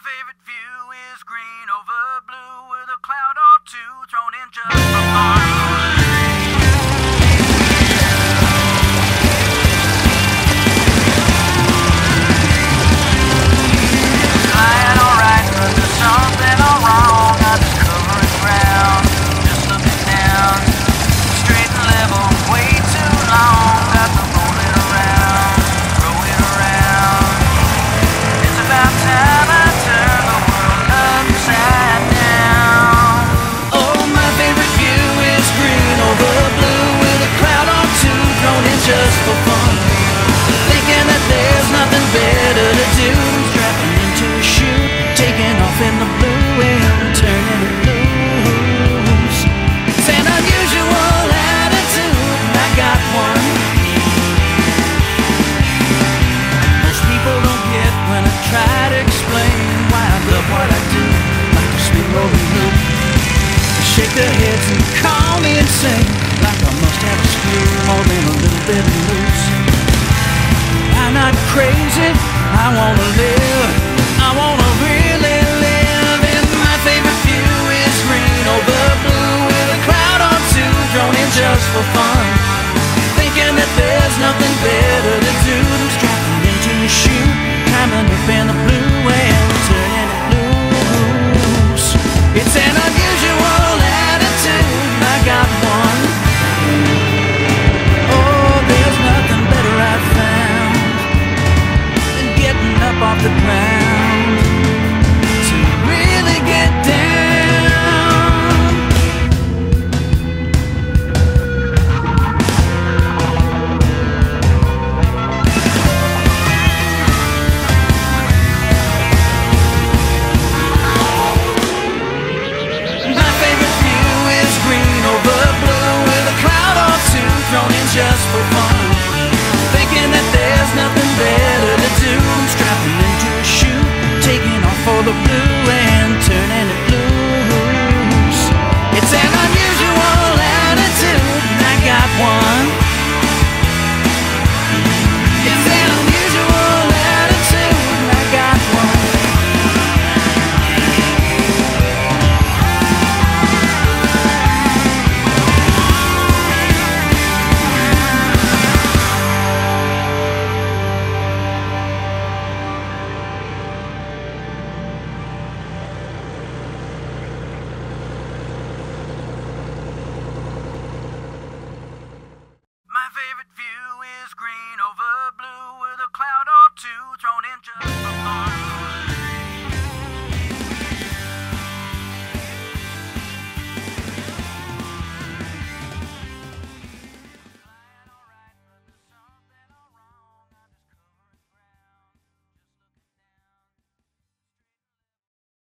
favorite view is green over blue with a cloud or two thrown in just for fun. Flying alright, but there's something all wrong. I'm just covering ground, just looking down. Straight and level, way too long. Got the rolling around, throwing around. It's about time I turn the world upside down. Oh, my favorite view is green over blue with a cloud or two thrown in just for fun. Thinking that there's nothing better to do than strapping into a chute, taking off in the blue and turning it loose. It's an unusual attitude, and I got one. Most people don't get when I try to explain why I love what I do, like a spin rolling loop. They shake their heads and call me insane, like I must have a screw more than a little bit loose. I'm not crazy, I wanna live, I wanna really live. And my favorite view is green over blue with a cloud or two thrown in just for fun. Thinking that there's nothing better to do than strapping into a chute, climbing up in the blue and turning it loose. It's an unusual attitude, I got one. Oh, there's nothing better I've found than getting up off the ground to really get down. My favorite view is green over blue with a cloud or two thrown in just for fun. Thinking that there's nothing better to do than strapping into a chute, taking off for the blue